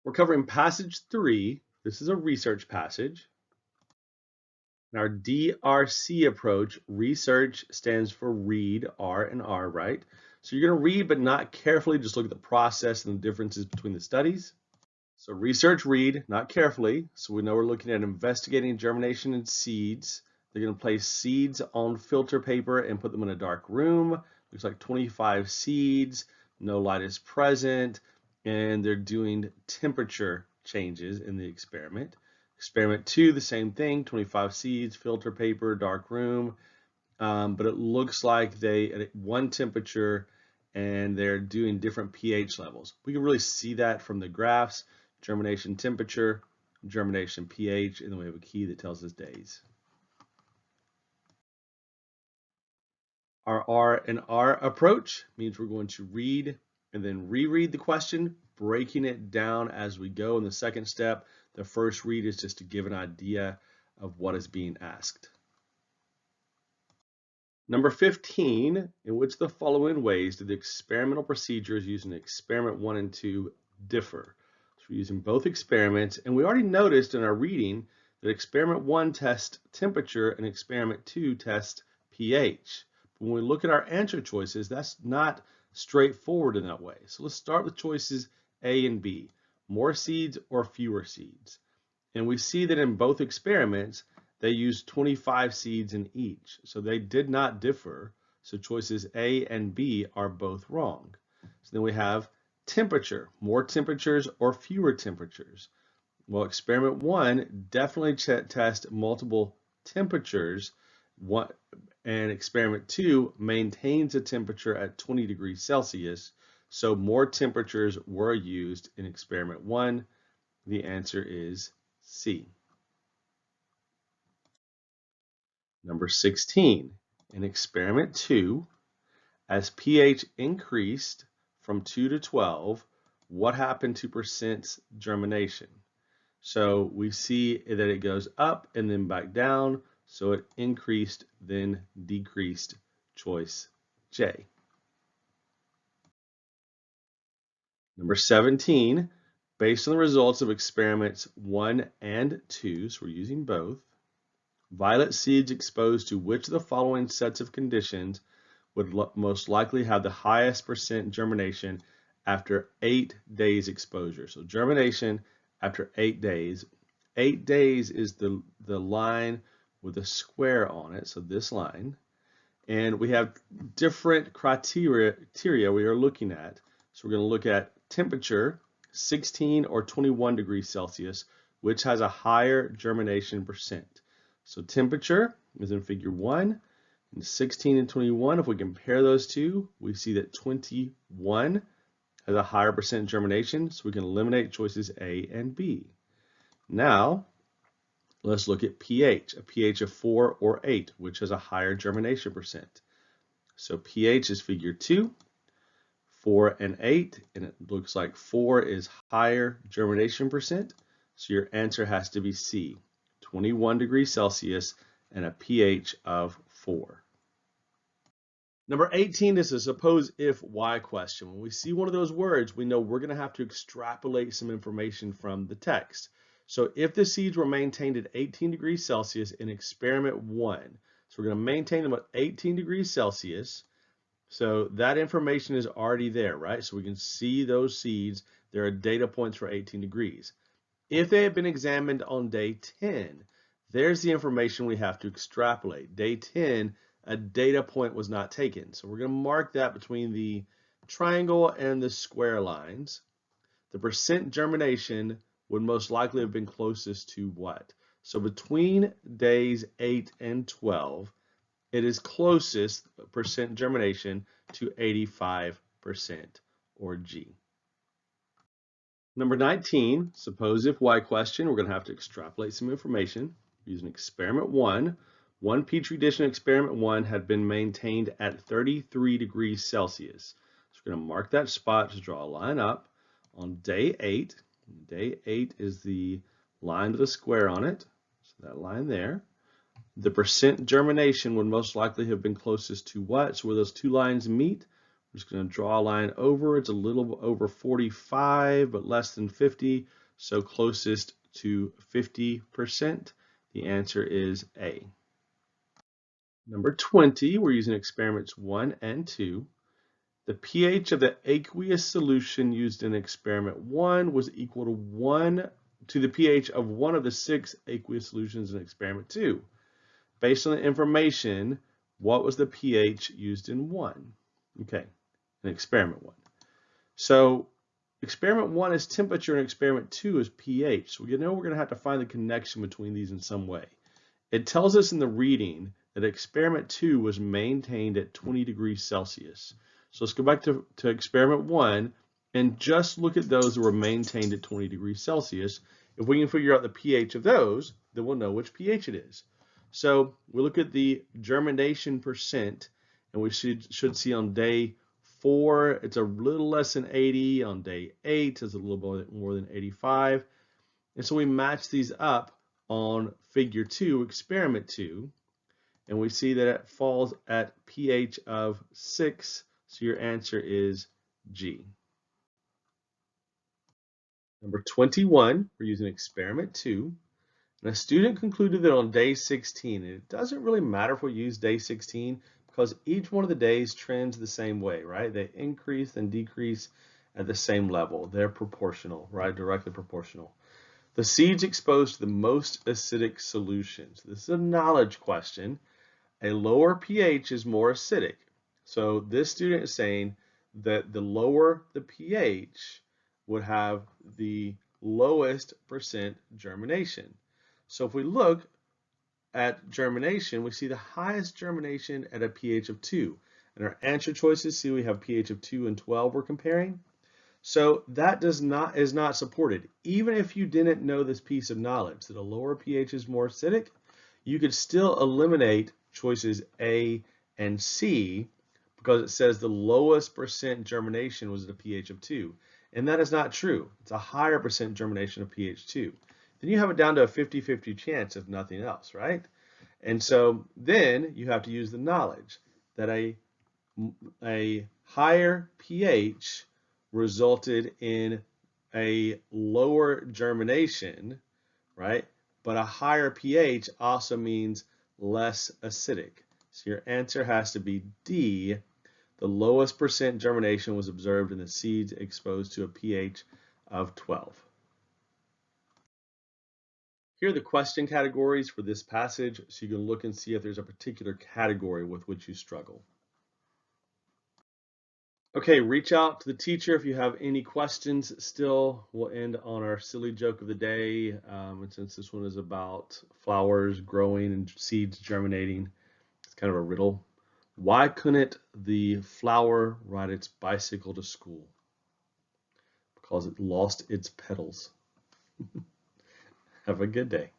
We're covering passage 3. This is a research passage. In our DRC approach, research stands for read, R and R, right? So you're going to read, but not carefully. Just look at the process and the differences between the studies. So research, read, not carefully. So we know we're looking at investigating germination in seeds. They're going to place seeds on filter paper and put them in a dark room. Looks like 25 seeds. No light is present. And they're doing temperature changes in the experiment. Experiment 2, the same thing, 25 seeds, filter paper, dark room. But it looks like they at one temperature and they're doing different pH levels. We can really see that from the graphs: germination temperature, germination pH, and then we have a key that tells us days. Our R and R approach means we're going to read and then reread the question, breaking it down as we go. In the second step, the first read is just to give an idea of what is being asked. Number 15, in which the following ways do the experimental procedures used in experiment 1 and 2 differ? So we're using both experiments, and we already noticed in our reading that experiment 1 tests temperature and experiment 2 tests pH. But when we look at our answer choices, that's not straightforward in that way. So let's start with choices A and B, more seeds or fewer seeds. And we see that in both experiments, they used 25 seeds in each. So they did not differ. So choices A and B are both wrong. So then we have temperature, more temperatures or fewer temperatures. Well, experiment 1 definitely tests multiple temperatures. And experiment 2 maintains a temperature at 20 degrees Celsius. So more temperatures were used in experiment 1. The answer is C. Number 16, in experiment 2, as pH increased from 2 to 12, what happened to percent germination? So we see that it goes up and then back down. So it increased, then decreased, choice J. Number 17, based on the results of experiments 1 and 2, so we're using both, violet seeds exposed to which of the following sets of conditions would most likely have the highest percent germination after 8 days exposure? So germination after 8 days. 8 days is the line with a square on it, so this line. And we have different criteria we are looking at. So we're going to look at temperature, 16 or 21 degrees Celsius, which has a higher germination percent. So temperature is in figure 1, and 16 and 21, if we compare those two, we see that 21 has a higher percent germination, so we can eliminate choices A and B. Now, let's look at pH, a pH of 4 or 8, which has a higher germination percent. So pH is figure 2, 4 and 8, and it looks like 4 is higher germination percent, so your answer has to be C, 21 degrees Celsius and a pH of 4. Number 18 is a suppose if why question. When we see one of those words, we know we're going to have to extrapolate some information from the text. So if the seeds were maintained at 18 degrees Celsius in experiment 1, so we're going to maintain them at 18 degrees Celsius. So that information is already there, right? So we can see those seeds. There are data points for 18 degrees. If they had been examined on day 10, there's the information we have to extrapolate. Day 10, a data point was not taken. So we're going to mark that between the triangle and the square lines. The percent germination would most likely have been closest to what? So between days 8 and 12, it is closest percent germination to 85%, or G. Number 19, suppose if why question. We're going to have to extrapolate some information using experiment 1. One petri dish in experiment 1 had been maintained at 33 degrees Celsius. So we're going to mark that spot to draw a line up on day 8. Day 8 is the line with a square on it, so that line there. The percent germination would most likely have been closest to what? So where those two lines meet, I'm just going to draw a line over. It's a little over 45, but less than 50, so closest to 50%. The answer is A. Number 20, we're using experiments 1 and 2. The pH of the aqueous solution used in experiment 1 was equal to 1 to the pH of one of the 6 aqueous solutions in experiment 2. Based on the information, what was the pH used in 1? Okay, in experiment 1. So experiment 1 is temperature and experiment 2 is pH. So we're going to have to find the connection between these in some way. It tells us in the reading that experiment 2 was maintained at 20 degrees Celsius. So let's go back to experiment 1 and just look at those that were maintained at 20 degrees Celsius. If we can figure out the pH of those, then we'll know which pH it is. So we look at the germination percent, and we should see on day 4, it's a little less than 80. On day 8, it's a little bit more than 85. And so we match these up on figure 2, experiment 2, and we see that it falls at pH of 6, so your answer is G. Number 21, we're using experiment 2, and a student concluded that on day 16, and it doesn't really matter if we use day 16 because each one of the days trends the same way, right? They increase and decrease at the same level. They're proportional, right? Directly proportional. The seeds exposed to the most acidic solutions. This is a knowledge question. A lower pH is more acidic. So this student is saying that the lower the pH would have the lowest percent germination. So if we look at germination, we see the highest germination at a pH of 2. And our answer choices, see we have pH of 2 and 12 we're comparing. So that is not supported. Even if you didn't know this piece of knowledge, that a lower pH is more acidic, you could still eliminate choices A and C because it says the lowest percent germination was at a pH of 2. And that is not true. It's a higher percent germination of pH 2. Then you have it down to a 50-50 chance if nothing else, right? And so then you have to use the knowledge that a higher pH resulted in a lower germination, right? But a higher pH also means less acidic. So your answer has to be D. The lowest percent germination was observed in the seeds exposed to a pH of 12. Here are the question categories for this passage, so you can look and see if there's a particular category with which you struggle. Okay, reach out to the teacher if you have any questions still. We'll end on our silly joke of the day. And since this one is about flowers growing and seeds germinating, it's kind of a riddle. Why couldn't the flower ride its bicycle to school? Because it lost its pedals. Have a good day.